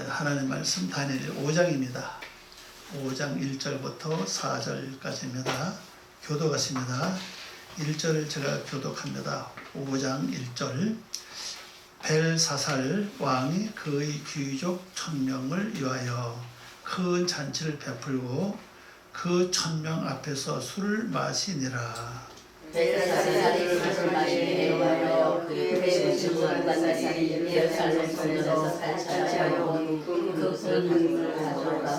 하나님 말씀 다니엘 5장입니다. 5장 1절부터 4절까지입니다. 교독하십니다. 1절을 제가 교독합니다. 5장 1절. 벨사살 왕이 그의 귀족 1000명을 위하여 큰 잔치를 베풀고 그 1000명 앞에서 술을 마시니라. 벨사살이 술을 마시니 위하여 그의 백성을 만나니 예루살렘 성에서 살차려 온 금을 가져오라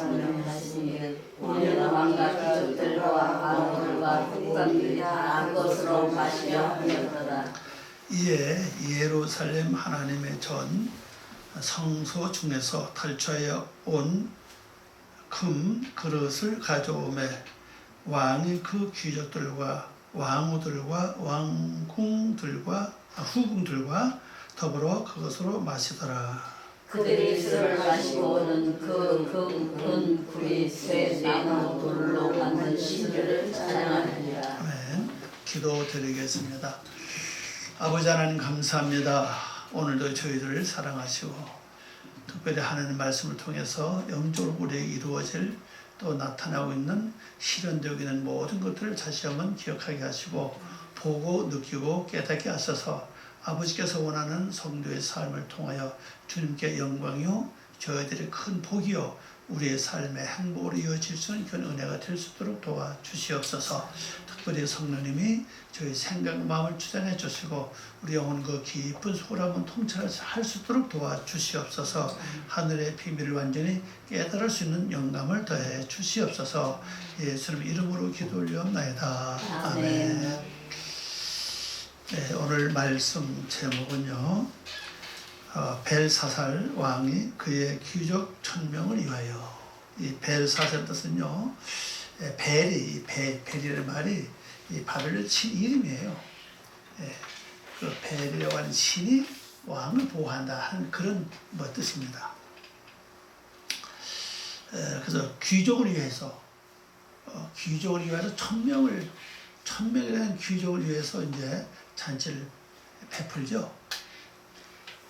하시니 우리는 왕과 귀족들과 아무들과 국왕들이 다 한 것으로 마시려 하였더라. 이에 예루살렘 하나님의 전 성소 중에서 탈취하여 온 금 그릇을 가져오매 왕이 그 귀족들과 왕후들과 왕궁들과 후궁들과 더불어 그것으로 마시더라. 그들이 술을 마시고는 그 불이 쇠 나무 돌로 만든 신주를 찬양하니라. 아멘. 기도드리겠습니다. 아버지 하나님 감사합니다. 오늘도 저희들을 사랑하시고 특별히 하나님 말씀을 통해서 영적으로 우리에게 이루어질 또 나타나고 있는 실현되는 모든 것들을 다시 한번 기억하게 하시고 보고 느끼고 깨닫게 하셔서 아버지께서 원하는 성도의 삶을 통하여 주님께 영광이요 저희들의 큰 복이요 우리의 삶의 행복으로 이어질 수 있는 그런 은혜가 될 수 있도록 도와주시옵소서. 특별히 성령님이 저희 생각 마음을 주장해 주시고 우리 영혼 그 깊은 소홀함은 통찰할 수 있도록 도와주시옵소서. 하늘의 비밀을 완전히 깨달을 수 있는 영감을 더해 주시옵소서. 예수님 이름으로 기도 올려옵나이다. 아멘. 네, 오늘 말씀 제목은요. 벨사살 왕이 그의 귀족 1000명을 위하여. 이 벨사살 뜻은요. 벨이라는 말이 이 바벨론 신 이름이에요. 그 벨이라고 하는 신이 왕을 보호한다 하는 그런 뜻입니다. 그래서 귀족을 위해서 1000명이라는 귀족을 위해서 이제 잔치를 베풀죠.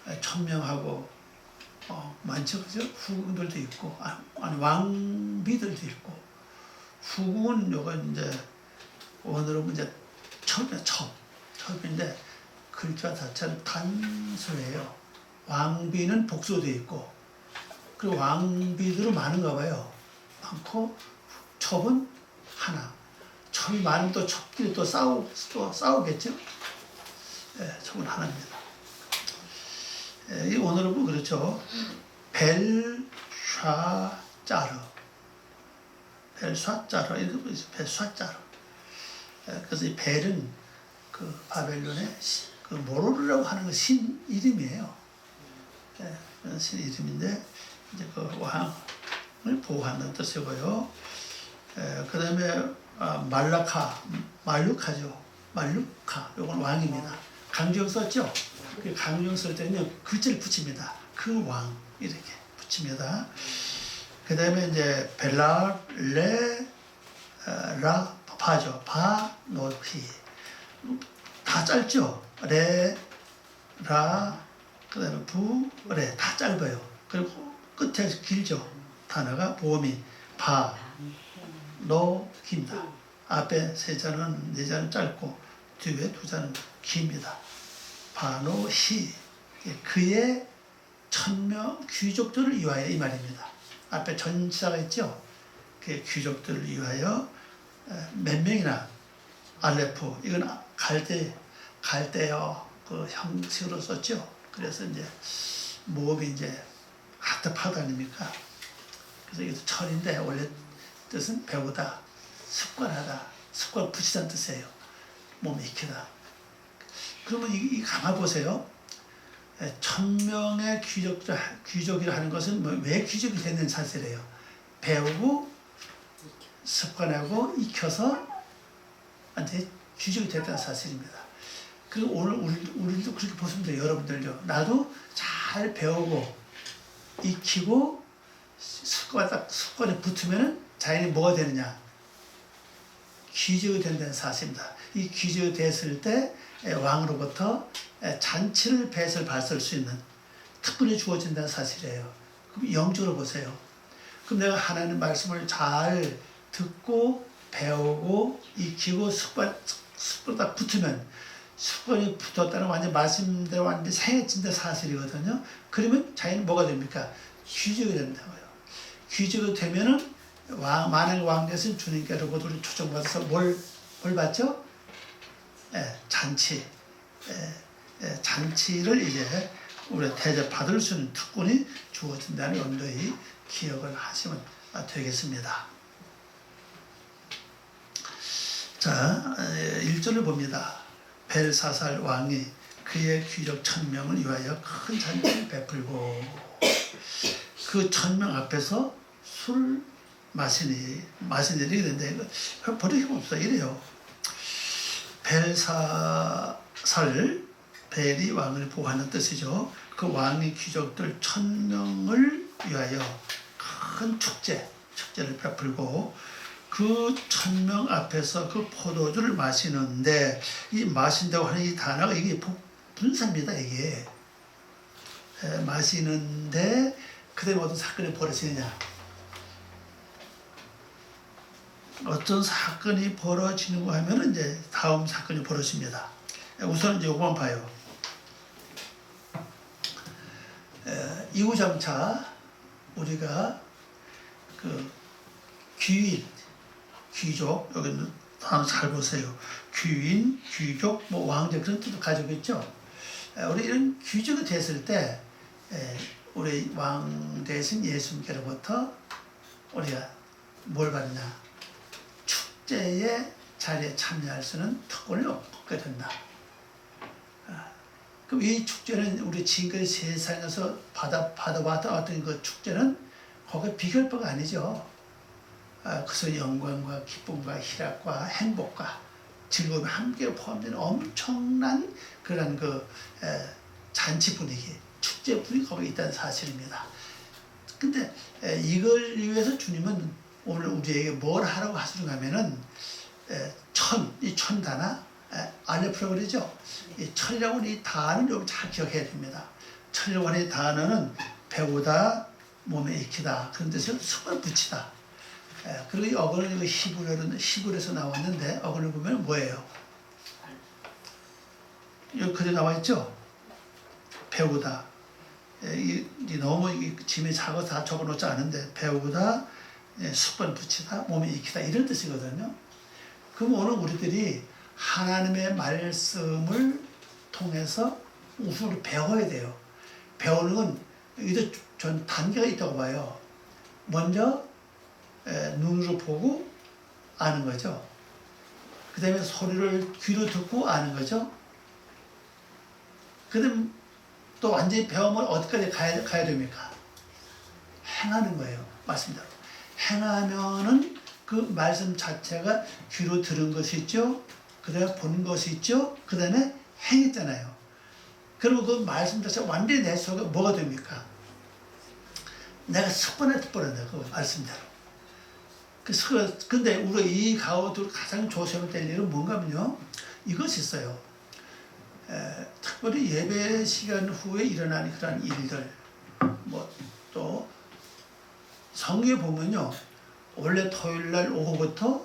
1000명하고 많죠, 그죠? 후궁들도 있고, 아니 왕비들도 있고, 후궁은 요거 이제 원어로 이제 첩인데 글자 자체는 단수예요. 왕비는 복수되어 있고, 그리고 왕비들은 많은가 봐요. 많고 첩은 하나. 첩이 많으면 또 첩끼리 또 싸우겠죠. 첩은 하나입니다. 이 오늘은 뭐 그렇죠. 벨샤짜르. 그래서 이 벨은 그 바벨론의 그 모로르라고 하는 그 신 이름이에요. 신 이름인데 이제 그 왕을 보호하는 뜻이고요. 그 다음에 말루카죠. 말루카. 요건 왕입니다. 강조형 썼죠? 강조형 쓸 때는 글자를 붙입니다. 그 왕 이렇게 붙입니다. 그 다음에 이제 벨라레라파죠. 바노피 다 짧죠. 레라 그 다음에 부레 다 짧아요. 그리고 끝에 길죠. 단어가 보험이 바노 긴다. 앞에 세 자는 네 자는 짧고 뒤에 두 자는 깁니다. 바노시 그의 1000명 귀족들을 위하여 이 말입니다. 앞에 전치사가 있죠. 그 귀족들을 위하여 몇 명이나 알레프 이건 갈대어 그 형식으로 썼죠. 그래서 이제 모음이 이제 하트파드 아닙니까? 그래서 이것도 철인데 원래 뜻은 배우다, 습관하다, 습관 붙이다는 뜻이에요. 몸에 익히다. 그러면 이 가만 보세요. 1000명의 귀족이라 하는 것은 왜 귀족이 되는 사실이에요. 배우고 습관하고 익혀서 한테 귀족이 됐다는 사실입니다. 그리고 오늘 우리도 그렇게 보시면 돼요. 여러분들요. 나도 잘 배우고 익히고 습관에 붙으면 자연히 뭐가 되느냐. 귀족이 된다는 사실입니다. 이 귀족이 됐을 때 왕으로부터 잔치를 배설 받을 수 있는 특권이 주어진다는 사실이에요. 그럼 영적으로 보세요. 그럼 내가 하나님 말씀을 잘 듣고 배우고 익히고 습관다 붙으면 습관이 붙었다는 완전 말씀대로 완전 생해진다 사실이거든요. 그러면 자기는 뭐가 됩니까? 귀족이 된다고요. 귀족이 되면은 만왕의 왕대에서 주님께로부터 초청받아서 뭘 받죠? 잔치. 잔치를 이제 우리 대접받을 수 있는 특권이 주어진다는 염두에 기억을 하시면 되겠습니다. 자, 1절을 봅니다. 벨사살 왕이 그의 귀족 1000명을 위하여 큰 잔치를 베풀고 그 1000명 앞에서 술 마시니 이렇게 된다. 이거 버릴 힘 없어. 이래요. 벨사살, 벨이 왕을 보호하는 뜻이죠. 그 왕의 귀족들 1000명을 위하여 큰 축제를 베풀고 그 1000명 앞에서 그 포도주를 마시는데 이 마신다고 하는 이 단어가 이게 분사입니다. 이게 마시는데 그다음에 어떤 사건이 벌어지느냐. 어떤 사건이 벌어지는가 하면은 이제 다음 사건이 벌어집니다. 우선 이제 요것만 봐요. 이후점차 우리가 그 귀인, 귀족, 여기는 단어 잘 보세요. 귀인, 귀족, 뭐 왕족 그런 뜻을 가지고 있죠. 우리 이런 귀족이 됐을 때 우리 왕 대신 예수님께로부터 우리가 뭘 받느냐? 축제의 자리에 참여할 수 있는 특권을 얻게 된다. 그럼 이 축제는 우리 지금까지 세상에서 받아왔던 어떤 그 축제는 거기에 비교할 바가 아니죠. 그래서 영광과 기쁨과 희락과 행복과 즐거움이 함께 포함된 엄청난 그런 그 잔치 분위기, 축제 분위기 거기에 있다는 사실입니다. 근데 이걸 위해서 주님은 오늘 우리에게 뭘 하라고 하시는가 하면은 이 천단아 알레프라고 그러죠. 이 천이라고 하는 이 단어는 여러분 잘 기억해야 됩니다. 천이라고 하는 이 단어는 배우다, 몸에 익히다 그런 뜻을 습관 붙이다. 그리고 이 어근은 이거 히브리에서 나왔는데 어근을 보면 뭐예요? 여기 그대 나와 있죠? 배우다. 너무 짐이 작아서 다 적어놓지 않은데 배우다, 습관 붙이다, 몸에 익히다 이런 뜻이거든요. 그럼 오늘 우리들이 하나님의 말씀을 통해서 우선으로 배워야 돼요. 배우는 건 여기도 전 단계가 있다고 봐요. 먼저 눈으로 보고 아는 거죠. 그 다음에 소리를 귀로 듣고 아는 거죠. 그 다음 또 완전히 배우면 어디까지 가야 됩니까? 행하는 거예요. 말씀대로. 행하면은 그 말씀 자체가 귀로 들은 것이 있죠. 그 다음에 본 것이 있죠. 그 다음에 행했잖아요. 그러면 그 말씀 자체가 완전히 내 속에 뭐가 됩니까? 내가 습관에 득버린다. 그 말씀대로. 근데 우리가 이 가운데 가장 조심해야 될 일은 뭔가 하면요. 이것이 있어요. 특별히 예배 시간 후에 일어나는 그런 일들, 또 성경에 보면요, 원래 토요일 날 오후부터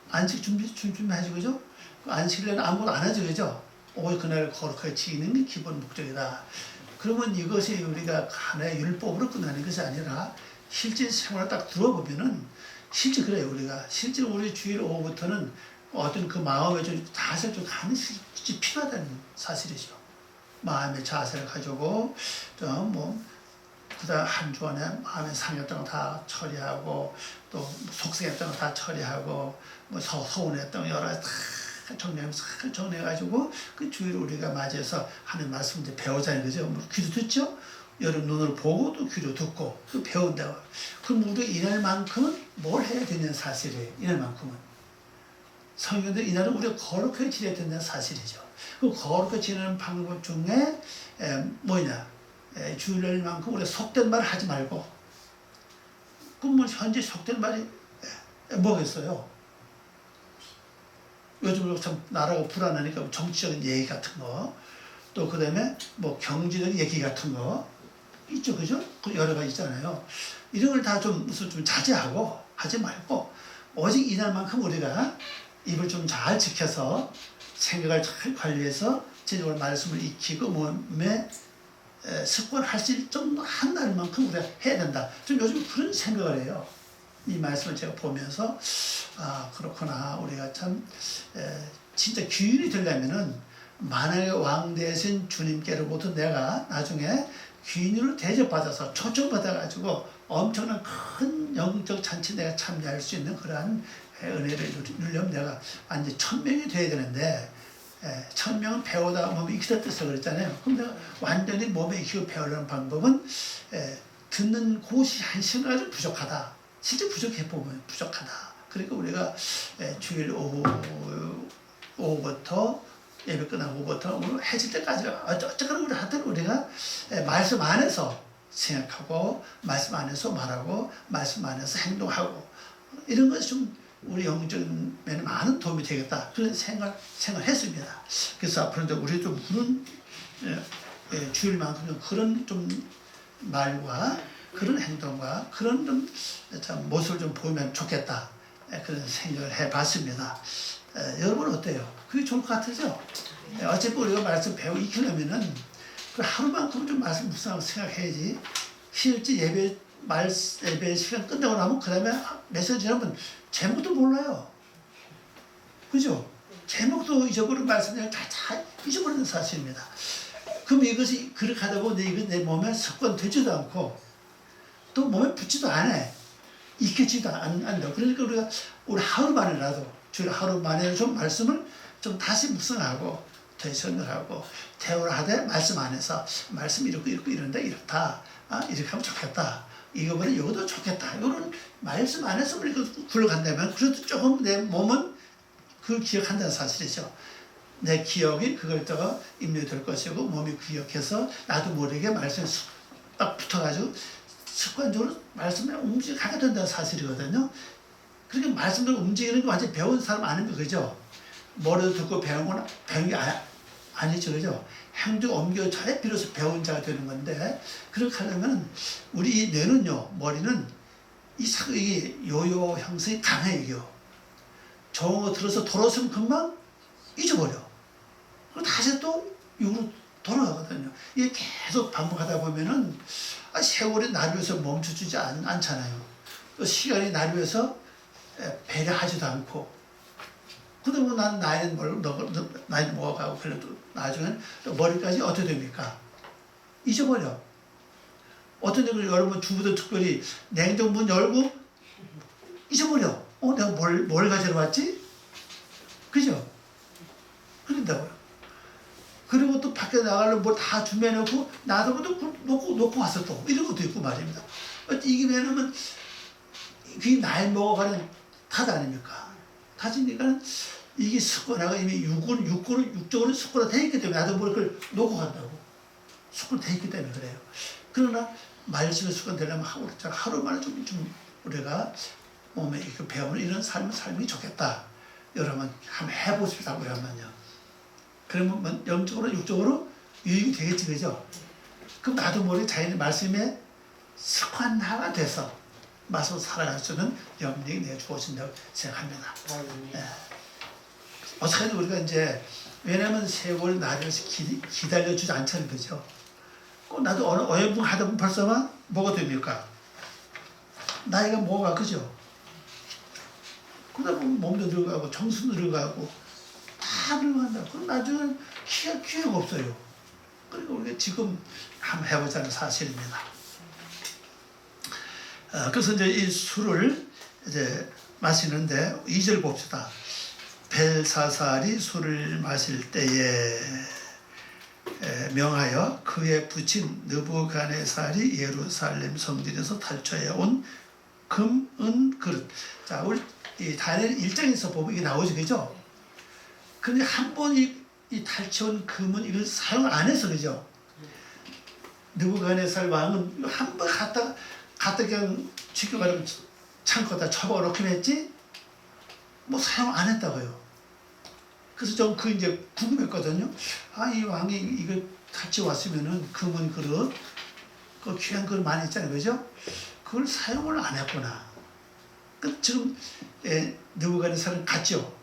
안식 준비하죠, 그죠? 안식일에는 아무것도 안 하죠, 그죠? 오늘 그날 거룩하게 지키는 게 기본 목적이다. 그러면 이것이 우리가 하나의 율법으로 끝나는 것이 아니라 실제 생활을 딱 들어보면은 실제 그래요, 우리가. 실제 우리 주일 오후부터는 어떤 그 마음의 좀 자세를 좀 가는 실제 필요하다는 사실이죠. 마음의 자세를 가지고, 그다음 한 주 안에 마음에 상했던 거 다 처리하고, 또 속상했던 거 다 처리하고, 서운했던 거 여러 가지 다 정리해가지고, 그 주일을 우리가 맞이해서 하는 말씀 이제 배우자는 거죠. 귀도 듣죠? 여러분 눈으로 보고 또 귀로 듣고, 그 배운다고. 그럼 우리가 이날만큼은 뭘 해야 되냐는 사실이에요. 이날만큼은. 성경들 이날은 우리가 거룩하게 지내야 된다는 사실이죠. 그 거룩하게 지내는 방법 중에 주일날만큼 우리가 속된 말을 하지 말고. 그럼 현재 속된 말이 뭐겠어요? 요즘 참 나라가 불안하니까 정치적인 얘기 같은 거, 또 그 다음에 경제적인 얘기 같은 거, 있죠, 그죠? 그 여러 가지 있잖아요. 이런 걸 다 좀 무슨 좀 자제하고 하지 말고 오직 이날만큼 우리가 입을 좀 잘 지켜서 생각을 잘 관리해서 제대로 말씀을 익히고 몸에 습관할 수 있을 정도 한 날만큼 우리가 해야 된다. 좀 요즘 그런 생각을 해요. 이 말씀을 제가 보면서 아 그렇구나 우리가 참 진짜 귀인이 되려면은 만약에 왕 대신 주님께로부터 내가 나중에 귀인으로 대접받아서 초청받아가지고 엄청난 큰 영적 잔치 내가 참여할 수 있는 그러한 은혜를 누리려면 내가 완전히 1000명이 돼야 되는데 1000명은 배우다 몸이 익히다 뜻을 그랬잖아요. 그럼 내가 완전히 몸에 익히고 배우려는 방법은 듣는 곳이 한 시간이 좀 부족하다. 실제 부족해 보면 부족하다. 그러니까 우리가 주일 오후부터 예배 끝나고 오후부터 오늘 해질 때까지 어쨌거나 우리 하여튼 우리가 말씀 안에서 생각하고 말씀 안에서 말하고 말씀 안에서 행동하고 이런 것이 좀 우리 영적인 면에 많은 도움이 되겠다. 그런 생각했습니다. 그래서 앞으로도 우리 좀 그런 주일만큼 그런 좀 말과 그런 행동과 그런 좀 모습을 좀 보이면 좋겠다. 그런 생각을 해봤습니다. 여러분 어때요? 그게 좋을 것 같으죠? 어차피 우리가 말씀 배우고 익히려면은 그 하루만큼 좀 말씀 묵상하고 생각해야지. 실제 예배 시간 끝나고 나면 그 다음에 몇시간 지나면 제목도 몰라요. 그죠? 제목도 잊어버리는 말씀을 다 잊어버리는 사실입니다. 그럼 이것이 그렇게 하다 보니 이거 내 몸에 습관되지도 않고 또 몸에 붙지도 않아. 익혀지도 않는다. 그러니까 우리가 우리 하루 만에라도 주일 하루 만에 좀 말씀을 좀 다시 묵상하고 되새김질하고 대화를 하되 말씀 안에서 말씀 이렇고 이런데 이렇다. 이렇게 하면 좋겠다. 이거보다 이것도 좋겠다. 이런 말씀 안에서 우리가 굴러간다면 그래도 조금 내 몸은 그걸 기억한다는 사실이죠. 내 기억이 그걸 떠가 입력될 것이고 몸이 기억해서 나도 모르게 말씀에 딱 붙어가지고 습관적으로 말씀에 움직이게 된다는 사실이거든요. 그렇게 말씀을 움직이는 게 완전히 배운 사람 아닙니까? 그죠? 머리도 듣고 배운 게 아니죠. 그죠? 행동 옮겨 잘해 비로소 배운 자가 되는 건데 그렇게 하려면 우리 뇌는요, 머리는 이 요요 형성이 강해요. 좋은 거 들어서 돌아서면 금방 잊어버려. 그리고 다시 또 이후로 돌아가거든요. 이게 계속 반복하다 보면은 세월이 나를 위해서 멈춰주지 않잖아요. 또 시간이 나를 위해서 배려하지도 않고 그러면 난 나이는 먹어가고 그래도 나중엔 또 머리까지 어떻게 됩니까? 잊어버려. 어떤 경우 여러분 주부도 특별히 냉장고 문 열고 잊어버려. 내가 뭘 가지러 왔지? 그죠? 그런다고요. 그리고 또 밖에 나가려면 뭘 다 준비해놓고 나도 놓고 왔어 또 이런 것도 있고 말입니다. 이게 왜냐면 그게 나이 먹어가는 탓 아닙니까? 탓이니까 이게 습관화가 이미 육적으로 습관화 돼 있기 때문에 나도 뭘 그걸 놓고 간다고. 습관화 돼 있기 때문에 그래요. 그러나 말씀에 습관되려면 하루 만에 좀 우리가 몸에 배우는 이런 삶이 좋겠다. 여러분 한번 해보십시다. 그러면요. 그러면 영적으로 육적으로 유익이 되겠지, 그죠? 그럼 나도 모르게 자연의 말씀에 습관화가 돼서 말씀으로 살아갈 수 있는 영역이 내가 주어진다고 생각합니다. 어떻게든 우리가 이제 왜냐면 세월 나를 기다려주지 않잖아요, 그죠? 꼭 나도 어여분 하다 보면 벌써만 뭐가 됩니까? 나이가 뭐가 그죠? 그러다 보면 몸도 늙어가고 정수도 늙어가고 다 늙어간다. 그럼 나중에 기회가 없어요. 그러니까 우리가 지금 한번 해보자는 사실입니다. 그래서 이제 이 술을 이제 마시는데 2절 봅시다. 벨사살이 술을 마실 때에 명하여 그의 부친 느부갓네살이 예루살렘 성전에서 탈취해 온 금, 은, 그릇. 자, 우리 이 다니엘 1장에서 보면 이게 나오죠, 그죠? 근데 한 번 이 탈취온 금은 이걸 사용 안 해서, 그죠? 느부갓네살 왕은 한 번 갖다 그냥 지금 말하면 창고에다 처박아 놓긴 했지, 뭐 사용 안 했다고요. 그래서 좀 이제 궁금했거든요. 이 왕이 이걸 탈취 왔으면은 금은 그릇, 그 귀한 글 많이 있잖아요, 그죠? 그걸 사용을 안 했구나. 그 지금 느부갓네살은 갔죠.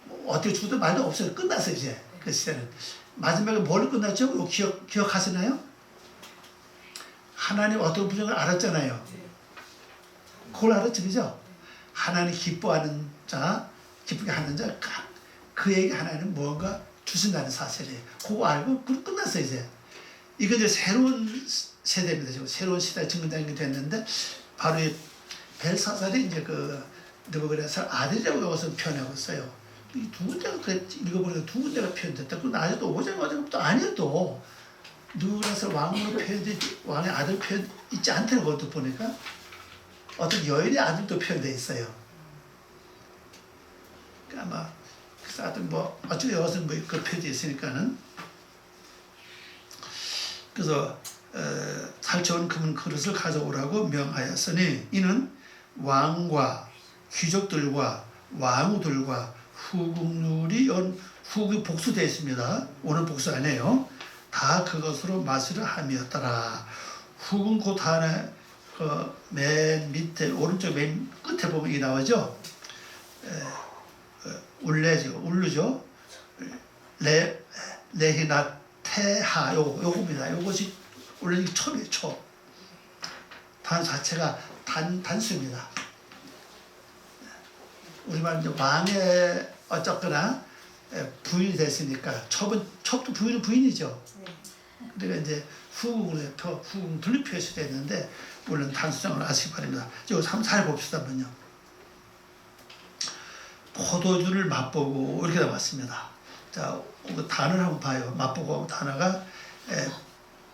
뭐 어떻게 죽어도 말도 없어요. 끝났어요 이제 그 시대는. 마지막에 뭘 끝났죠? 이거 기억하시나요? 하나님 어떤 분을 알았잖아요. 그걸 알았죠, 그죠? 하나님 기뻐하는 자, 기쁘게 하는 자, 그에게 하나님 무언가 주신다는 사실이에요. 그거 알고 그걸 끝났어요 이제. 이거 이제 새로운 세대입니다. 지금 새로운 시대에 증거되는 게 됐는데 바로 이 벨사살이 이제 그 느부갓네살 아들이라고 여기서 표현하고 있어요. 이 두 군데가 그래 읽어보니까 두 군데가 표현됐다. 그 나중에 또 5장 같은 것도 아니에요 또. 느부갓네살 왕으로 표현돼 왕의 아들 표현 있지 않다는 것도 보니까 어떤 여인의 아들도 표현돼 있어요. 그러니까 아마 그래서 하여튼 뭐 어차피 여기서 뭐그 표현돼 있으니까는 그래서 살쪄온 금은 그릇을 가져오라고 명하였으니 이는 왕과 귀족들과 왕후들과 후궁들이 후궁이 복수되어 있습니다. 오늘 복수 아니에요. 다 그것으로 마시려 함이었더라. 후궁 그 다음에 맨 밑에 오른쪽 맨 끝에 보면 이게 나오죠. 울루죠. 레히나테하 요겁니다. 요것이 원래 첩이에요. 첩. 단 자체가 단수입니다. 우리말 이제 왕의 어쨌거나 부인이 됐으니까 첩도 부인은 부인이죠. 그러니까 이제 후궁 둘리 표시됐는데 물론 단수장을 아시기 바랍니다. 이거 한번 잘 봅시다. 한번요. 포도주를 맛보고 이렇게 나왔습니다. 자, 그 단어를 한번 봐요. 맛보고 단어가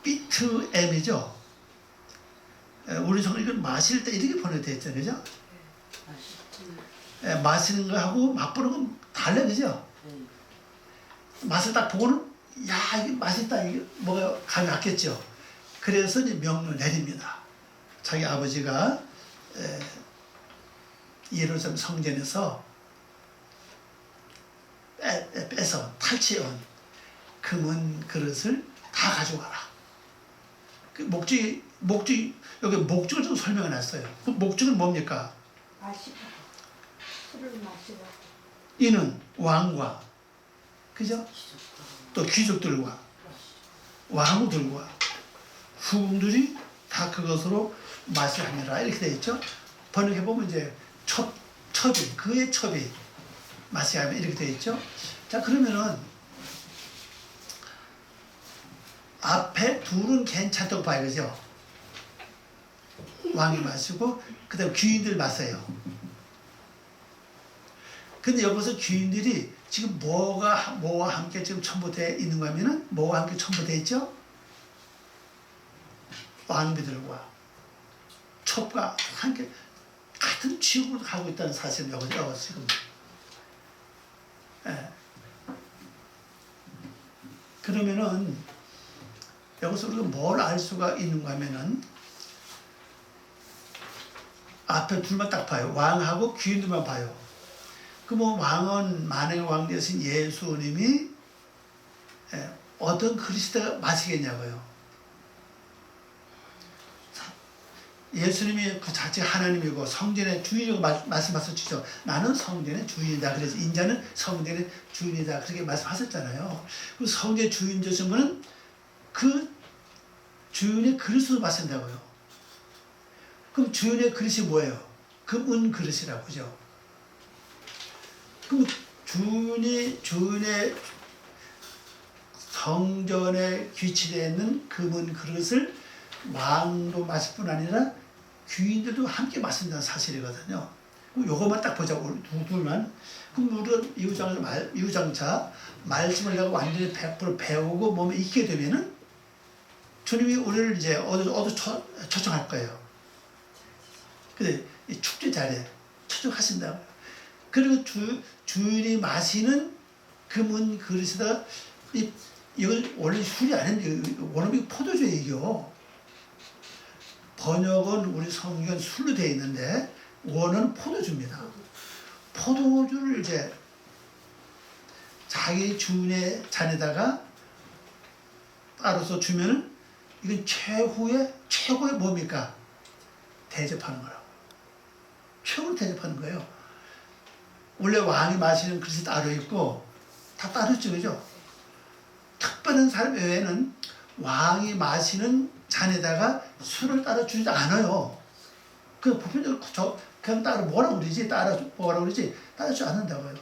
비트엠이죠. 우리 성경 이걸 마실 때 이렇게 번역되어 있잖아요, 그죠? 마시는 거하고 맛보는 건 달라요, 그죠? 맛을 딱 보고는 야 이게 맛있다, 이게 뭐가 감이 왔겠죠. 그래서 이제 명령을 내립니다. 자기 아버지가 예루살렘 성전에서 빼서 탈취해온 금은 그릇을 다 가져가라. 그 목적이 여기 목적을 좀 설명해 놨어요. 그 목적은 뭡니까? 마시라. 술을 마시라. 이는 왕과 그죠? 또 귀족들과 왕후들과 후궁들이 다 그것으로 마시라 하니라 이렇게 되어 있죠. 번역해 보면 이제 첩이 그의 첩이 마시라 하면 이렇게 되어 있죠. 자, 그러면은 앞에 둘은 괜찮다고 봐요, 그죠? 왕이 마시고 그다음 귀인들 마셔요. 근데 여기서 귀인들이 지금 뭐와 함께 지금 첨부되어 있는가 하면은 뭐와 함께 첨부되어 있죠? 왕비들과 첩과 함께 같은 취급을 하고 있다는 사실을 여기서 지금. 그러면은 여기서 우리가 뭘 알 수가 있는가 하면은 앞에 둘만 딱 봐요. 왕하고 귀인들만 봐요. 그럼 왕은 만행의 왕 되신 예수님이 어떤 그리스도가 마시겠냐고요. 예수님이 그 자체가 하나님이고 성전의 주인이라고 말씀하셨죠. 나는 성전의 주인이다. 그래서 인자는 성전의 주인이다. 그렇게 말씀하셨잖아요. 그 성전의 주인 되신 분은 그 주인의 그릇으로 마신다고요. 그럼 주인의 그릇이 뭐예요? 금은 그릇이라고 그죠? 그럼 주인의 성전에 위치되어 있는 금은 그릇을 왕도 마실 뿐 아니라 귀인들도 함께 마신다는 사실이거든요. 그럼 요것만 딱 보자. 둘만. 그럼 우리가 이후장차 말씀을 내가 완전히 100% 배우고 몸에 익게 되면은 주님이 우리를 이제 어디 초청할 거예요. 근데 이 축제 자리에 초청하신다고요. 그리고 주인이 마시는 금은 그릇에다가 이건 원래 술이 아닌데 원어민 포도주예요. 번역은 우리 성경 술로 되어 있는데 원어는 포도주입니다. 포도주를 이제 자기 주인의 잔에다가 따라서 주면은 이건 최고의 뭡니까? 대접하는 거라고. 최고로 대접하는 거예요. 원래 왕이 마시는 그릇이 따로 있고 다 따로 있죠, 그죠? 특별한 사람 외에는 왕이 마시는 잔에다가 술을 따라 주지 않아요. 그 보편적으로 그냥 따라 뭐라고 그러지? 따라 주지 않는다고요.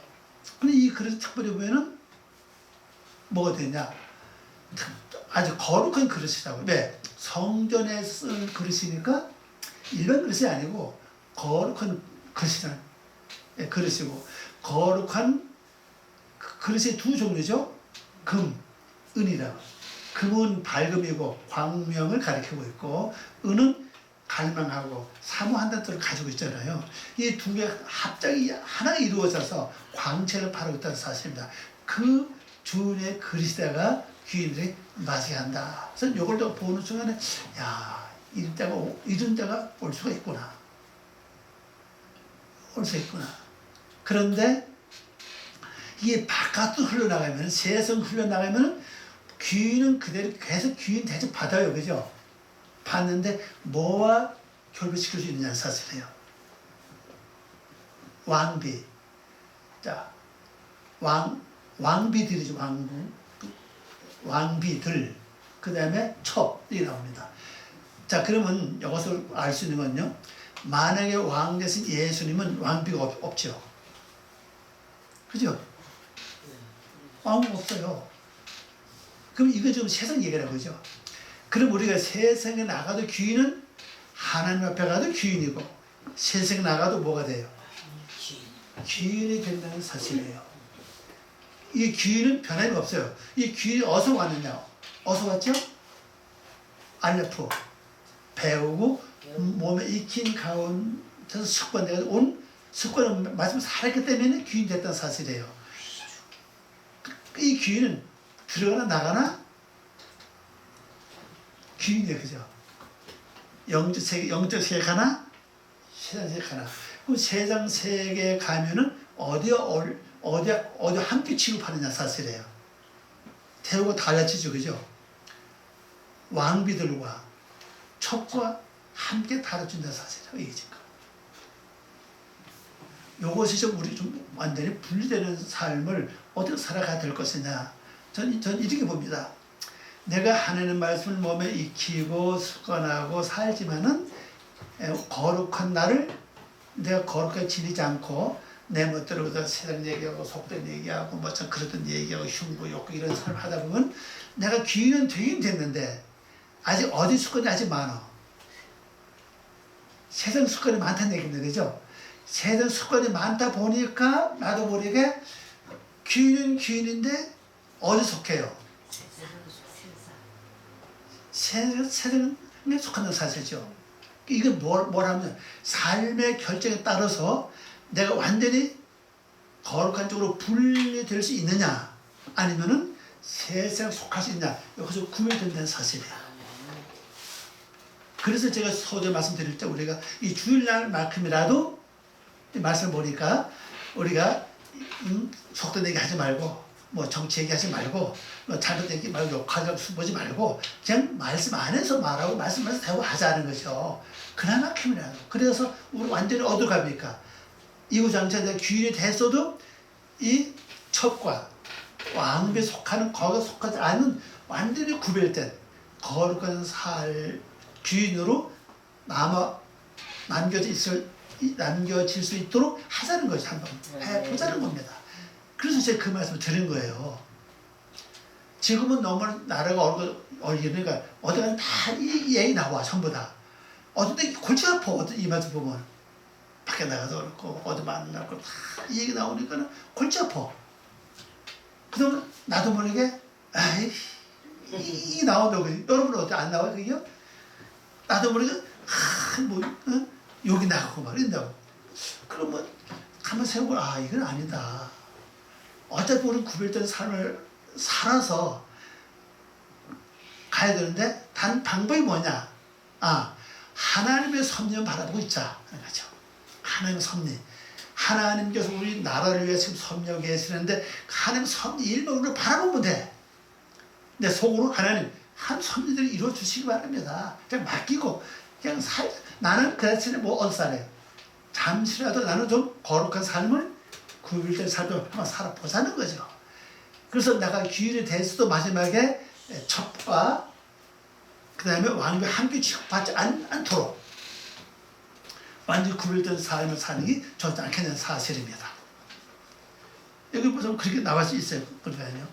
근데 이 그릇 특별히 보면은 뭐가 되냐? 아주 거룩한 그릇이라고. 왜? 성전에 쓴 그릇이니까 일반 그릇이 아니고 거룩한 그릇이란 그릇이고, 거룩한 그릇이 두 종류죠. 금, 은이라고. 금은 밝음이고 광명을 가리키고 있고, 은은 갈망하고 사모한다는 뜻을 가지고 있잖아요. 이 두 개 합작이 하나가 이루어져서 광채를 바르고 있다는 사실입니다. 그 주인의 그릇에다가 귀인들이 마시게 한다. 그래서 이걸 또 보는 순간에 야, 이런 때가 올 수가 있구나. 올 수 있구나. 그런데 이게 바깥으로 흘러나가면, 세상 흘러나가면 귀인은 그대로 계속 귀인 대접 받아요. 그죠? 받는데 뭐와 결부시킬 수 있느냐는 사실이에요. 왕비. 자, 왕비들이죠. 왕비들. 그 다음에 첩이 나옵니다. 자, 그러면 이것을 알 수 있는 건요. 만약에 왕 대신 예수님은 왕비가 없죠. 그죠? 왕은 없어요. 그럼 이거 지금 세상 얘기라고 그죠? 그럼 우리가 세상에 나가도 귀인은 하나님 앞에 가도 귀인이고, 세상에 나가도 뭐가 돼요? 귀인이 된다는 사실이에요. 이 귀인은 변함이 없어요. 이 귀인이 어디서 왔느냐? 어디서 왔죠? 알레포. 배우고 몸에 익힌 가운데서 습관돼서 온 습관을 말씀 살았기 때문에 귀인 됐다는 사실이에요. 이 귀인은 들어가나 나가나 귀인이에요. 그죠? 영적 세계 가나 세상 세계 가나. 그럼 세상 세계에 가면은 어디 함께 취급하느냐 사실이에요. 태우고 달라지죠. 그죠? 왕비들과 첩과 함께 다뤄준다는 사실이에요. 이게 지금. 요것이 좀 완전히 분리되는 삶을 어떻게 살아가야 될 것이냐. 전 이렇게 봅니다. 내가 하나님 말씀을 몸에 익히고 습관하고 살지만은 거룩한 나를 내가 거룩하게 지니지 않고 내 멋대로 세상 얘기하고 속된 얘기하고 뭐참 그러던 얘기하고 흉부 욕구 이런 삶을 하다 보면 내가 귀인은 되긴 됐는데 아직 어디 습관이 아직 많아. 세상 습관이 많다는 얘기입니다. 그죠? 세상 습관이 많다 보니까 나도 모르게 귀인은 귀인인데 어디 속해요? 세상에 속한다는 사실이죠. 이건 뭘 하면 삶의 결정에 따라서 내가 완전히 거룩한 쪽으로 분리될 수 있느냐 아니면은 세상에 속할 수 있느냐 여기서 구별된다는 사실이에요. 그래서 제가 서두에 말씀드릴 때 우리가 이 주일날만큼이라도 말씀 보니까 우리가 속된 얘기 하지 말고 뭐 정치 얘기하지 말고 뭐 잘못 얘기 말고 욕하려고 보지 말고 그냥 말씀 안에서 말하고 말씀 안에서 대화하자는 거죠. 그날만큼이라도. 그래서 우리 완전히 어디로 갑니까? 이후장차 내가 귀인이 됐어도 이 첩과 왕비에 속하는 거기에 속하지 않은 완전히 구별된 거룩한 귀인으로 남겨질 수 있도록 하자는 거죠. 한번 해보자는 겁니다. 그래서 제가 그 말씀을 드린 거예요. 지금은 너무 나라가 그러니까 어디 가면 다 이 얘기 나와. 전부 다. 어떤 데 골치 아파. 이 말씀 보면. 밖에 나가서 그렇고 어디 만나고 다 이 얘기 나오니까 골치 아파. 그러면 나도 모르게 아이 이 나온다고. 여러분은 어때? 안 나와요? 그게요? 나도 모르게 욕이 나가고 막 이런다고. 그러면 가만 생각해보면 이건 아니다. 어차피 우리는 구별된 삶을 살아서 가야 되는데 단 방법이 뭐냐? 하나님의 섭리만 바라보고 있자 하는 거죠. 하나님의 섭리. 하나님께서 우리 나라를 위해 지금 섭리하고 계시는데 하나님 섭리 일만 우리를 바라보면 돼. 내 속으로 하나님 한 손님들이 이루어 주시기 바랍니다. 그냥 맡기고 그냥 나는 그 대신에 뭐 어디 살아요. 잠시라도 나는 좀 거룩한 삶을 구별된 삶을 한번 살아보자는 거죠. 그래서 내가 귀인이 됐어도 마지막에 첩과 그 다음에 왕비 함께 취급받지 않도록 완전히 구별된 삶을 사는 게 좋지 않겠냐는 사실입니다. 여기 보시면 그렇게 나와 있어요. 그러니까요.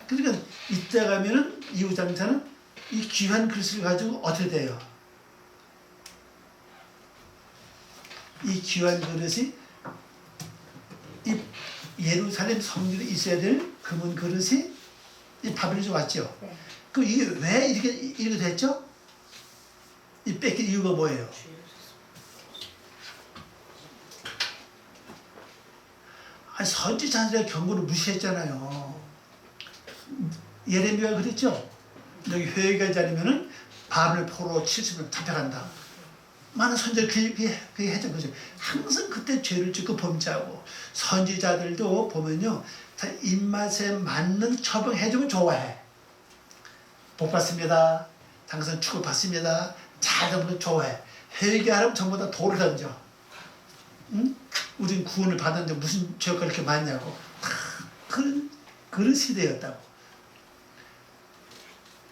그러니까 이때 가면은 이후장자는 이 귀한 글씨를 가지고 어떻게 돼요? 이 귀한 그릇이 이 예루살렘 성전에 있어야 될 금은 그릇이 이 바벨론에서 왔죠. 네. 그럼 이게 왜 이렇게 됐죠? 이 뺏긴 이유가 뭐예요? 아니, 선지자들의 경고를 무시했잖아요. 예레미야가 그랬죠. 여기 회개하지 않으면은 바벨 포로 70년 잡혀간다. 많은 선지자를 그게 했죠. 그죠? 항상 그때 죄를 짓고 범죄하고 선지자들도 보면요, 다 입맛에 맞는 처방해주면 좋아해. 복 받습니다. 당선 축복받습니다. 잘 되면 좋아해. 회개하려면 전부 다 돌을 던져. 응? 우린 구원을 받았는데 무슨 죄가 그렇게 많냐고. 그런 시대였다고.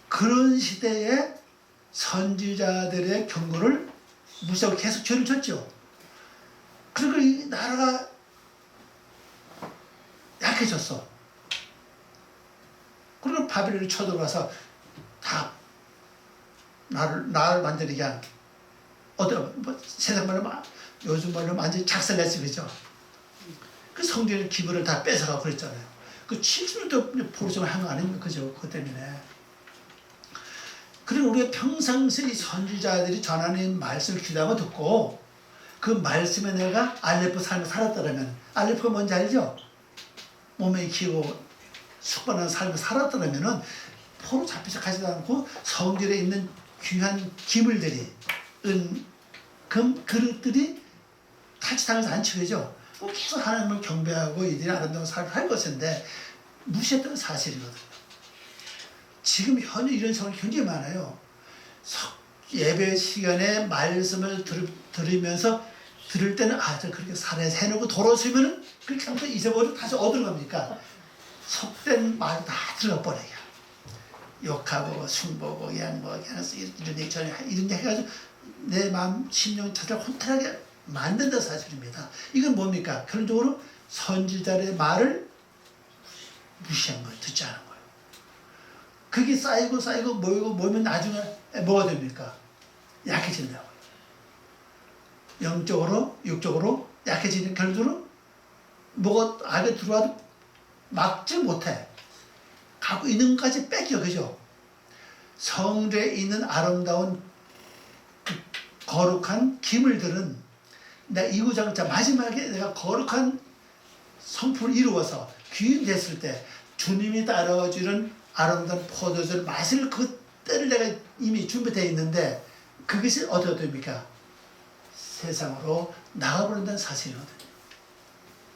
그런 시대에 선지자들의 경고를 무시하고 계속 죄를 졌죠. 그리고 이 나라가 약해졌어. 그리고 바벨론이 쳐들어와서 다 나를 완전히 그냥 세상 말로 요즘 말로 완전히 작살냈지, 그죠? 그 성전의 기물을 다 뺏어가고 그랬잖아요. 그 70년도 포로정을 한 거 아닙니까, 그죠? 그것 때문에. 그리고 우리가 평상시에 이 선지자들이 전하는 말씀을 귀담아 듣고 그 말씀에 내가 알레포 삶을 살았더라면, 알레포가 뭔지 알죠? 몸에 익히고 숙반하는 삶을 살았더라면은 포로 잡혀서 가지도 않고 성전에 있는 귀한 기물들이, 은, 금, 그릇들이 탈취당하지 않죠, 그죠? 계속 하나님을 경배하고 이들이 아름다운 삶을 할 것인데 무시했던 사실이거든요. 지금 현재 이런 상황이 굉장히 많아요. 예배 시간에 말씀을 들으면서 들을 때는 저 그렇게 살해놓고 돌아서면은 그렇게 하면서 잊어버리고 다시 어디로 갑니까? 속된 말 다 들어가 버려요. 욕하고 숭보고 그냥 뭐 이런 얘기 전에 이런 얘기 해가지고 내 마음 심령 자체를 혼탁하게 만든다 사실입니다. 이건 뭡니까? 결론적으로 선지자의 말을 무시한 거예요. 듣지 않은 거예요. 그게 쌓이고 모이면 나중에 뭐가 됩니까? 약해진다고요. 영적으로 육적으로 약해지는 결론적으로 뭐가 안에 들어와도 막지 못해. 갖고 있는 것까지 뺏겨, 그죠? 성전에 있는 아름다운 그 거룩한 기물들은 내가 이구장자 마지막에 내가 거룩한 성품을 이루어서 귀인 됐을 때 주님이 따라주는 아름다운 포도주를 마실 그때를 내가 이미 준비되어 있는데 그것이 어떻게 됩니까? 세상으로 나가버린다는 사실이거든요.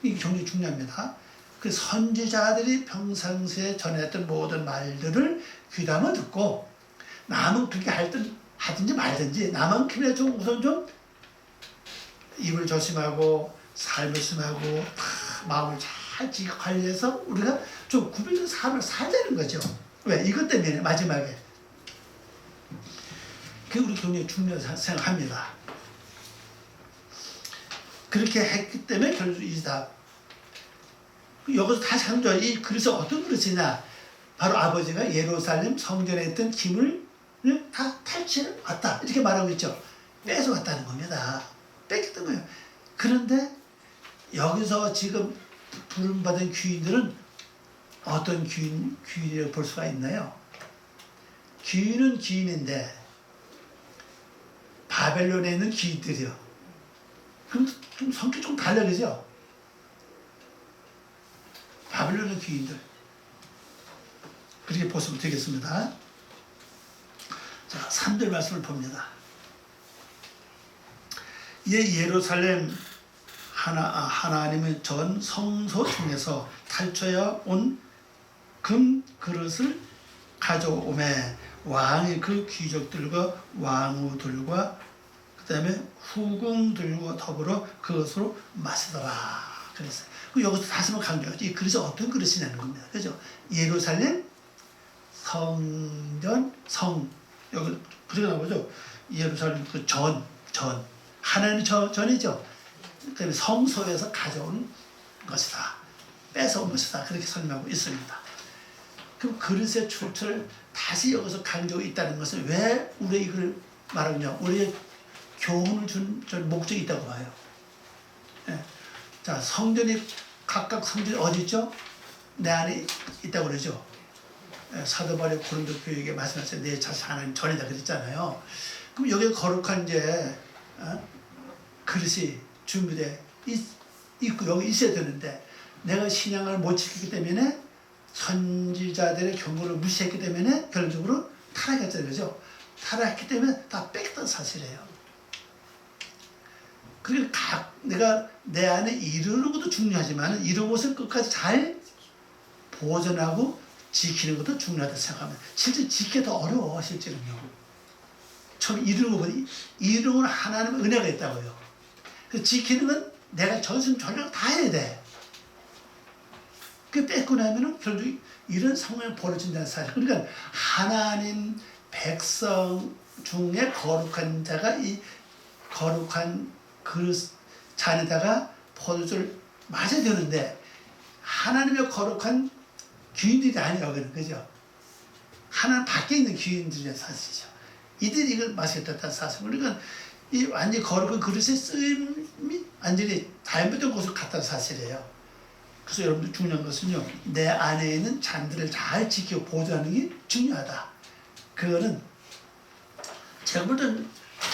이게 굉장히 중요합니다. 그 선지자들이 평상시에 전했던 모든 말들을 귀담아 듣고 남은 그렇게 하든지 말든지 나만큼이나 좀 우선 좀 입을 조심하고 삶을 조심하고 마음을 잘 관리해서 우리가 좀 구별된 삶을 살자는 거죠. 왜? 이것 때문에 마지막에 그게 우리 굉장히 중요하다고 생각합니다. 그렇게 했기 때문에 결국 이다. 여기서 다시 한 번, 이 그릇이 어떤 그릇이냐? 바로 아버지가 예루살렘 성전에 있던 기물을 다 탈취해 왔다. 이렇게 말하고 있죠. 뺏어왔다는 겁니다. 뺏겼던 거예요. 그런데 여기서 지금 부름받은 귀인들은 어떤 귀인이라고 볼 수가 있나요? 귀인은 귀인인데 바벨론에 있는 귀인들이요. 그럼 좀 성격이 좀 달라, 그죠? 바벨론의 귀인들. 그렇게 보시면 되겠습니다. 자, 3절 말씀을 봅니다. 예루살렘 하나님의 전 성소 중에서 탈취해 온 금 그릇을 가져오매 왕이 그 귀족들과 왕후들과 그 다음에 후궁들과 더불어 그것으로 마시더라 그랬어요. 여기서 다시 한번 강조하죠. 이 그릇이 어떤 그릇이냐는 겁니다. 그죠? 예루살렘 성전 성 여기 그렇게 나오죠. 예루살렘 그 전 하나님 전이죠. 그다음에 성소에서 가져온 것이다. 뺏어온 것이다. 그렇게 설명하고 있습니다. 그럼 그릇의 출처를 다시 여기서 강조하고 있다는 것은 왜 우리 이걸 말하느냐? 우리의 교훈을 준 목적이 있다고 봐요. 예. 자, 성전이 각각 성전이 어디 있죠? 내 안에 있다고 그러죠. 예, 사도 바울이 고린도 교회에게 말씀하셨어요. 내 자신 하나님 전이다 그랬잖아요. 그럼 여기 거룩한 이제 그릇이 준비돼 있고 여기 있어야 되는데 내가 신앙을 못 지키기 때문에 선지자들의 경고를 무시했기 때문에 결론적으로 타락했잖아요. 그죠? 타락했기 때문에 다 뺏겼던 사실이에요. 그러니까 내가 내 안에 이루는 것도 중요하지만 이룬 것을 끝까지 잘 보존하고 지키는 것도 중요하다고 생각합니다. 실제 지키기가 더 어려워 실제는요. 처음 이루는 것보다 이루는 건 하나님의 은혜가 있다고요. 그 지키는 건 내가 전심 전력 다 해야 돼. 그 뺏고 나면은 결국 이런 상황이 벌어진다는 사실. 그러니까 하나님 백성 중에 거룩한 자가 이 거룩한 그릇 잔에다가 포도주를 마셔야 되는데 하나님의 거룩한 귀인들이 아니라고 그러는 거죠. 하나님 밖에 있는 귀인들이란 사실이죠. 이들이 이걸 마시겠다는 사실. 그러니까 이 완전히 거룩한 그릇의 쓰임이 완전히 잘못된 곳으로 갔다는 사실이에요. 그래서 여러분들 중요한 것은요, 내 안에 있는 잔들을 잘 지키고 보존하는 게 중요하다. 그거는 제가 볼 땐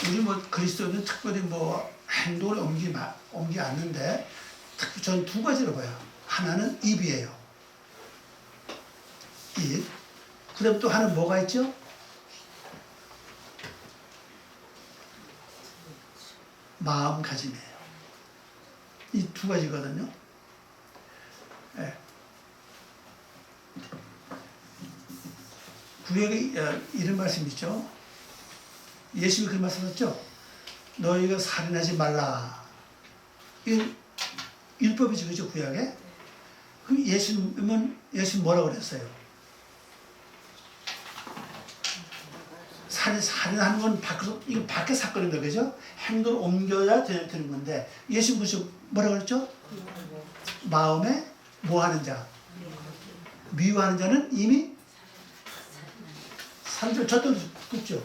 우리 뭐 그리스도인은 특별히 뭐 행동을 옮기지 않는데 특히 저는 두 가지로 봐요. 하나는 입이에요. 입. 그 다음에 또 하나는 뭐가 있죠? 마음가짐이에요. 이 두 가지거든요. 네. 구약에 이런 말씀 있죠. 예수님이 그런 말씀 하셨죠. 너희가 살인하지 말라. 이건 율법이죠, 그죠, 구약에? 그럼 예수님은 뭐라고 그랬어요? 살인하는 건 이거 밖에 사건인데, 그죠? 행동을 옮겨야 되는 건데, 예수님 뭐라고 그랬죠? 마음에 뭐 하는 자? 미워하는 자는 이미 살인을 졌다고 그랬죠?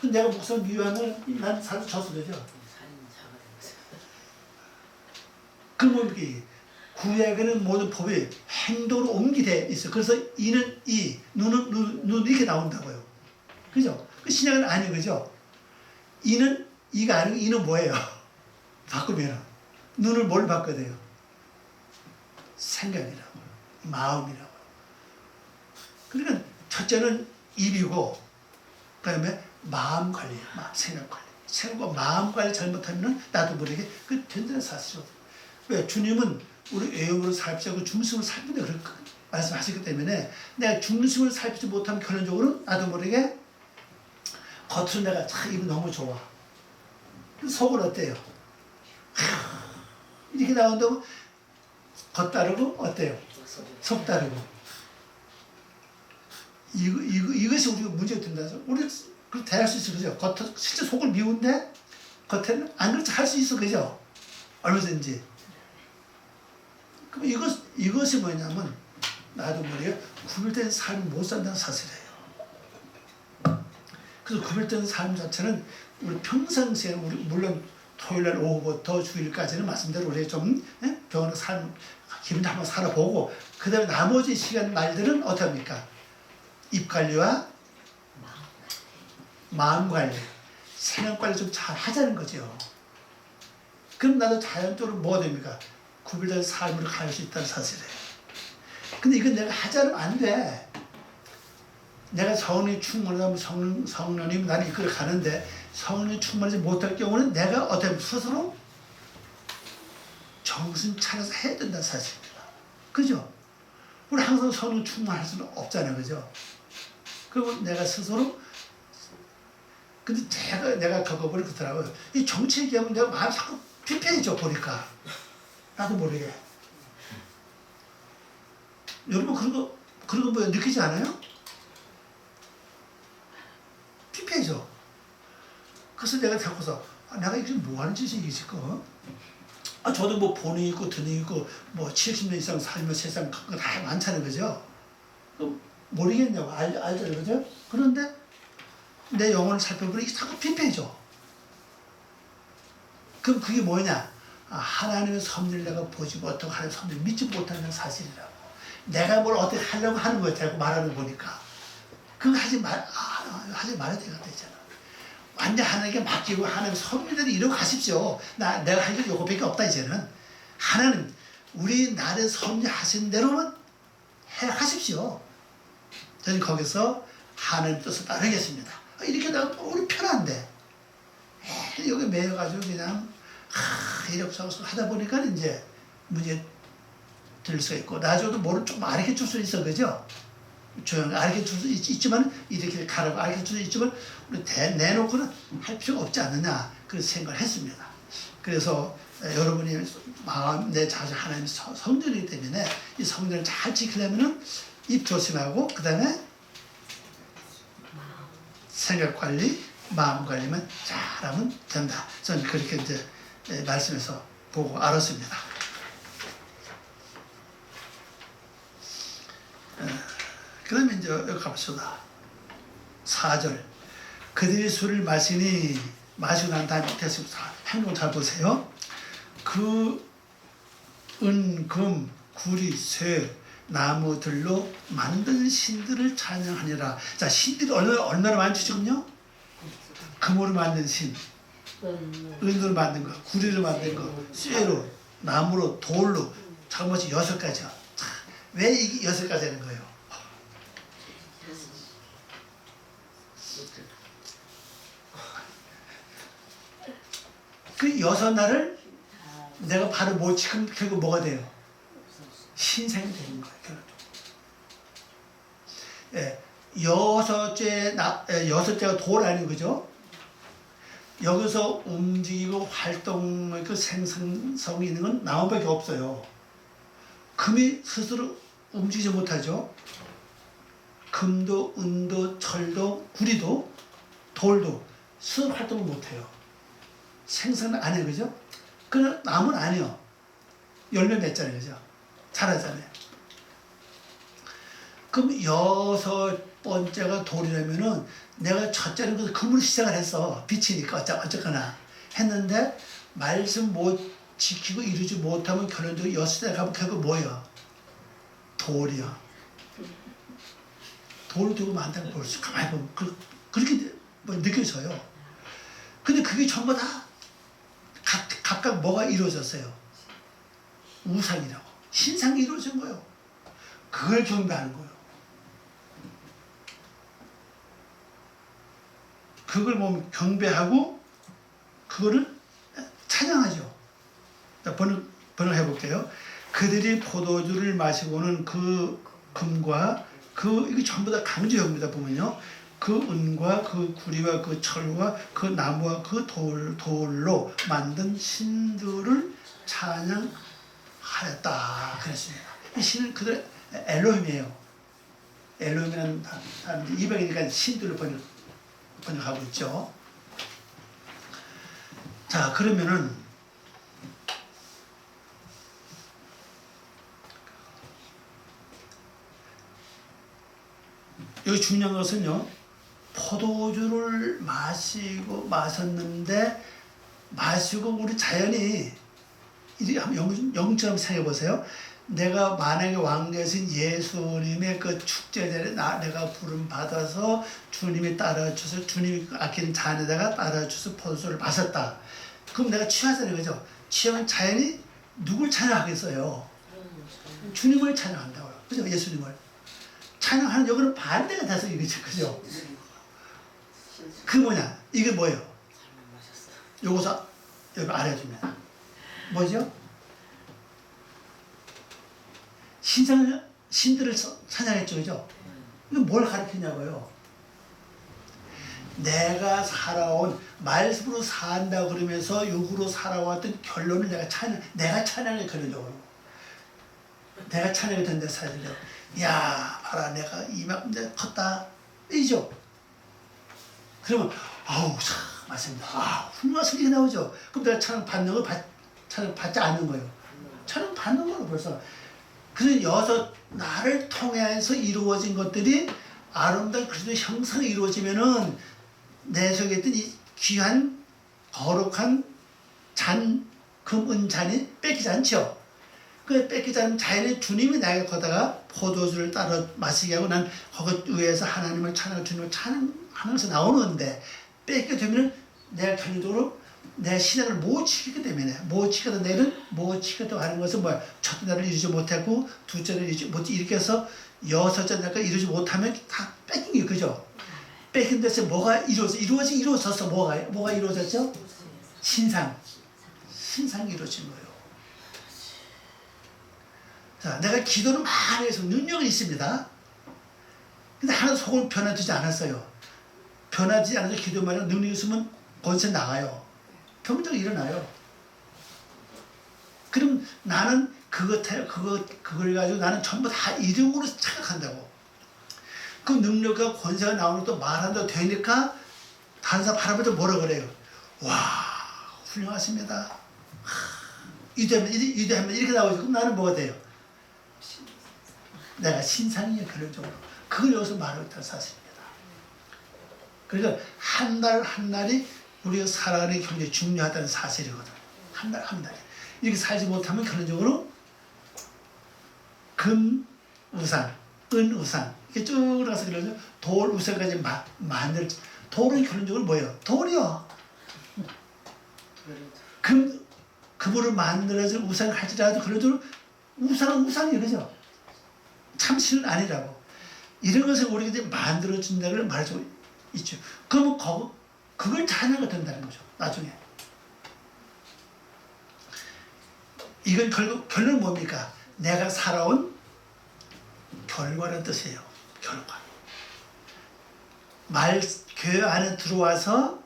내가 목사를 미워하면 난 살인을 졌어, 그죠? 그러면 이렇게 구약에는 모든 법이 행동으로 옮기돼 있어요. 그래서 이는 이, 눈은 이렇게 나온다고요. 그죠? 그 신약은 아니에요, 그죠? 이는 이가 아니고 이는 뭐예요? 바꾸면 눈을 뭘 바꿔야 돼요? 생각이라고, 마음이라고. 그러니까 첫째는 입이고, 그다음에 마음 관리예요. 생각 관리. 생각과 마음 관리 잘못하면은 나도 모르게 그 된다는 사실이거든요. 왜? 주님은 우리 애용으로 살피자고 중심을 살피자 그렇게 말씀하시기 때문에 내가 중심을 살피지 못하면 결론적으로 나도 모르게 겉으로 내가 참 입이 너무 좋아. 속은 어때요? 이렇게 나온다고 겉 따르고 어때요? 속 따르고. 이것이 우리가 문제가 된다. 우리 그렇게 대할 수 있어, 그죠? 겉 실제 속을 미운데 겉에는 안 그렇지 할 수 있어, 그죠? 얼마든지. 그럼 이것이 뭐냐면 나도 모르게 구별된 삶을 못 산다는 사실이에요. 그래서 구별된 삶 자체는 우리 평상시에 우리 물론 토요일날 오후부터 주일까지는 말씀대로 우리 좀 병원에 기분 한번 살아보고 그 다음에 나머지 시간 말들은 어떻게 합니까? 입 관리와 마음 관리, 생각 관리 좀 잘 하자는 거죠. 그럼 나도 자연적으로 뭐가 됩니까? 구별된 삶으로 갈 수 있다는 사실이에요. 근데 이건 내가 하지 않으면 안 돼. 내가 성령이 충만하면 성령님 나를 이끌어 가는데 성령이 충만하지 못할 경우는 내가 어떻게 스스로 정신 차려서 해야 된다는 사실입니다. 그죠? 우리 항상 성령 충만할 수는 없잖아요. 그죠? 그리고 내가 스스로 근데 내가 겪어보니 그렇더라고요. 이 정치 얘기하면 내가 마음이 자꾸 피폐해져 보니까 나도 모르게. 여러분 그런 거 뭐 느끼지 않아요? 피폐해져. 그래서 내가 자꾸서 내가 이게 뭐 하는 짓이 이게 지금? 저도 뭐 본이 있고 드는 있고 뭐 70년 이상 살면 세상 큰 거 다 많다는 거죠. 모르겠냐고 알잖아요, 그죠? 그런데 내 영혼을 살펴보니 이게 자꾸 피폐해져. 그럼 그게 뭐냐? 하나님의 섭리를 내가 보지 못하고 하나님의 섭리를 믿지 못하는 사실이라고. 내가 뭘 어떻게 하려고 하는 거야, 자꾸 말하는 거 보니까. 그거 하지 말아야 되잖아. 완전 하나님께 맡기고 하나님 섭리대로 이루어 가십시오. 내가 할 일 요거밖에 없다, 이제는. 하나님, 우리 나를 섭리하신 대로만 해 가십시오. 저는 거기서 하나님 뜻을 따르겠습니다. 이렇게 내가 우리 편한데. 여기 매여가지고 그냥, 이력저력 하다 보니까 이제 문제 들 수가 있고, 나중에도 뭐를 조금 가르쳐 줄 수 있어, 그죠? 조용히 가르쳐 줄 수 있지만, 이렇게 가라고 가르쳐 줄 수 있지만, 우리 내놓고는 할 필요가 없지 않느냐, 그런 생각을 했습니다. 그래서 여러분이 내 자신 하나님의 성전이기 때문에 이 성전을 잘 지키려면은 입 조심하고, 그 다음에 생각 관리, 마음 관리만 잘하면 된다. 저는 그렇게 이제 말씀에서 보고 알았습니다. 그러면 이제 여기 가봅시다. 4절. 그들이 술을 마시고 난 다음에 행동 잘 보세요. 그 은, 금, 구리, 쇠, 나무들로 만든 신들을 찬양하니라. 자, 신들이 얼마나 많죠, 지금요? 금으로 만든 신, 은으로 만든 거, 구리로 만든 거, 쇠로, 나무로, 돌로, 잠깐만씩 6가지야. 왜 이게 6가지 하는 거예요? 그 6날을 내가 바로 못 지키면 결국 뭐가 돼요? 신생이 되는 거예요, 결국. 여섯째가 돌 아닌 거죠? 여기서 움직이고 활동, 그 생성성이 있는 건 나무밖에 없어요. 금이 스스로 움직이지 못하죠. 금도, 은도, 철도, 구리도, 돌도 스스로 활동을 못해요. 생성을 안 해요, 그죠? 그러나 나무는 아니요. 열매 맺잖아요, 그죠? 자라잖아요. 그럼 6번째가 돌이라면은 내가 첫째는 그 금으로 시작을 했어. 빛이니까 어쨌거나 했는데 말씀 못 지키고 이루지 못하면 결론적으로 6대 가면 결국 뭐야? 돌이야. 돌을 두고 만다는 볼 수, 가만히 보면 그렇게 느껴져요. 근데 그게 전부 다 각각 뭐가 이루어졌어요? 우상이라고. 신상이 이루어진 거예요. 그걸 경배하는 거예요. 그걸 보면 경배하고 그거를 찬양하죠. 번역 해볼게요. 그들이 포도주를 마시고는 그 금과 이게 전부 다 강조형입니다. 보면요. 그 은과 그 구리와 그 철과 그 나무와 그 돌로 만든 신들을 찬양하였다. 그랬습니다. 이 신은 그들 엘로힘이에요. 엘로힘이라는 단어, 이방이니까 신들을 번역하고 있죠. 자, 그러면은 여기 중요한 것은요, 포도주를 마셨는데 마시고 우리 자연이 영처럼 생각해 보세요. 내가 만약에 왕되신 예수님의 그 축제 자리에 내가 부름 받아서 주님이 따라주셔서 주님이 아끼는 잔에다가 따라주셔서 포도주를 마셨다. 그럼 내가 취하잖아요, 그죠? 취하면 자연이 누굴 찬양하겠어요? 주님을 찬양한다고요, 그죠? 예수님을 찬양하는 여기는 반대가 돼서 이거죠, 그죠? 그 뭐냐? 이게 뭐예요? 요거서 여기 알려줍니다. 뭐죠? 신들을 찬양했죠, 그죠? 이거 뭘 가르치냐고요? 내가 살아온 말씀으로 산다 그러면서 육으로 살아왔던 결론을 내가 찬양해 결론적으로 내가 찬양이 된다 사실요. 야 봐라 내가 이만큼 내가 컸다 이죠. 그러면 아우 참 맞습니다. 아 훌륭한 소리가 나오죠. 그럼 내가 찬양 받는 걸 찬양 받지 않는 거예요. 찬양 받는 거예요 벌써. 그래서 나를 통해서 이루어진 것들이 아름다운 그리스도의 형상이 이루어지면은 내 속에 있던 이 귀한 거룩한 금, 은, 잔이 뺏기지 않죠. 그 뺏기지 않으면 자연히 주님이 나에게 거다가 포도주를 따라 마시게 하고 난 거기 위에서 하나님을 찬양하고 주님을 찬양하면서 나오는데 뺏게 되면 내가 결론적으로 내 신앙을 못 지키게 되면 못 지켜도 내는 못 지켜도 하는 것은 뭐야? 첫째 날을 이루지 못했고 둘째 날을 이루지 못 이렇게 해서 여섯째 날까지 이루지 못하면 다 뺏긴 게 그죠? 뺏긴 데서 뭐가 이루어졌어 뭐가 이루어졌죠? 신상이 이루어진 거예요. 자, 내가 기도는 많이 해서 능력이 있습니다. 근데 하나도 속을 변화되지 않았어요. 변화되지 않아서 기도만 해도 능력이 있으면 권세 나가요. 병적이 일어나요. 그럼 나는 그걸 가지고 나는 전부 다 이름으로 착각한다고. 그 능력과 권세가 나오면 또 말한다고 되니까 다른 사람 바라볼 때 뭐라 그래요? 와 훌륭하십니다. 이대하면 이렇게 나오죠. 그럼 나는 뭐가 돼요? 내가 신상이에요 결론적으로. 그걸 여기서 말하고 있다는 사실입니다. 그러니까 한 날 한 날이 우리가 살아가는 게 굉장히 중요하다는 사실이거든. 한 날 한 날이. 이렇게 살지 못하면 결론적으로 금 우상, 은 우상 이게 쭉 나서 그러죠. 돌 우상까지 만들. 돌은 결론적으로 뭐예요? 돌이요. 금으로 만들어진 우상을 할지라도 결론적으로 우상은 우상이에요, 그죠? 참신은 아니라고. 이런 것을 우리가 이제 만들어준다고 말해주고 있죠. 그러면 그걸 찬양가 된다는 거죠. 나중에. 이건 결론은 뭡니까? 내가 살아온 결과라는 뜻이에요. 결과. 교회 안에 들어와서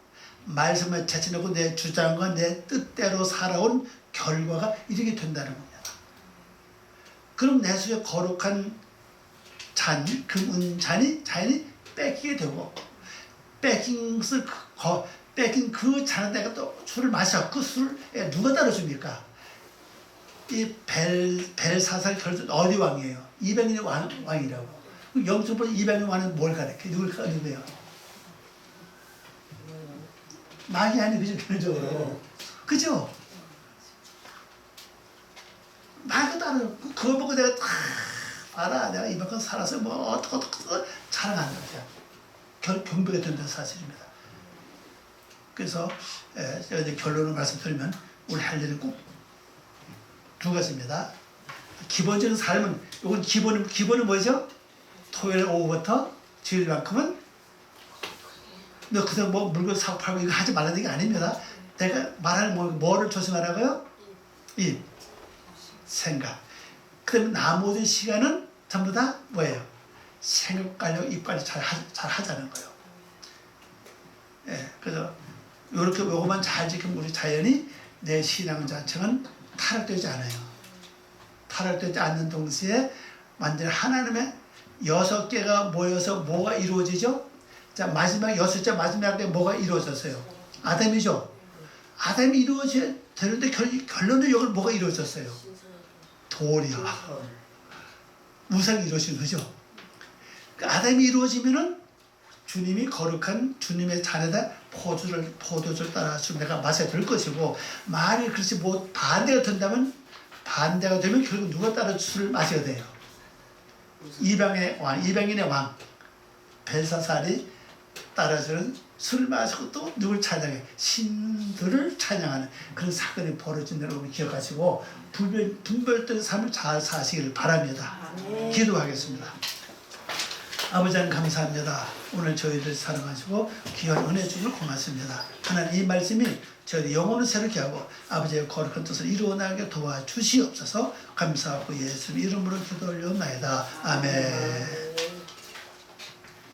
말씀을 제쳐놓고 내 주장과 내 뜻대로 살아온 결과가 이렇게 된다는 겁니다. 그럼 내 속에 거룩한 금은잔이 자연히 뺏기게 되고 뺏긴 그 잔에 내가 또 술을 마셔. 그 술을 누가 따라줍니까? 이 벨사살 결국 어디 왕이에요? 200년의 왕이라고. 영적으로 200년 왕은 뭘 가르쳐? 누구예요? 막이 아니 그죠? 결론적으로. 그죠? 막이 따라 그거 보고 내가 알아. 내가 이만큼 살아서 뭐 어떻게 자랑한다. 경배가 된다는 사실입니다. 그래서 제가 이제 결론을 말씀드리면 우리 할 일은 꼭 두 가지입니다. 기본적인 삶은 이건 기본은 뭐죠? 토요일 오후부터 주일만큼은 너 그냥 뭐 물건 사고 팔고 이거 하지 말라는 게 아닙니다. 내가 말하는 뭐를 조심하라고요? 이 생각. 그다음에 나머지 시간은 전부 다 뭐예요? 생각 관련 입 관리 잘 하자는 거예요. 예, 그래서 이렇게 요것만 잘 지키면 우리 자연히 내 신앙 자체는 타락되지 않아요. 타락되지 않는 동시에 완전 하나님의 6개가 모여서 뭐가 이루어지죠? 자, 마지막 6째 마지막 때 뭐가 이루어졌어요? 아담이죠. 아담이 이루어져야 되는데 결론은 여기 뭐가 이루어졌어요? 돌이요. 우상이 이루어진 거죠. 그 아담이 이루어지면은 주님이 거룩한 주님의 잔에다 포도주를 따라서 내가 마셔야 될 것이고, 만일 그렇지 반대가 된다면, 반대가 되면 결국 누가 따라 술을 마셔야 돼요? 이방인의 왕 벨사살이 따라주는 술을 마시고 또 누굴 찬양해? 신들을 찬양하는 그런 사건이 벌어진다는 걸 기억하시고 분별된 삶을 잘 사시길 바랍니다. 기도하겠습니다. 아버지 하나님 감사합니다. 오늘 저희들 사랑하시고 귀한 은혜 주셔서 고맙습니다. 하나님 이 말씀이 저희 영혼을 새롭게 하고 아버지의 거룩한 뜻을 이루어나가게 도와주시옵소서. 감사하고 예수님 이름으로 기도 올려옵나이다. 아멘.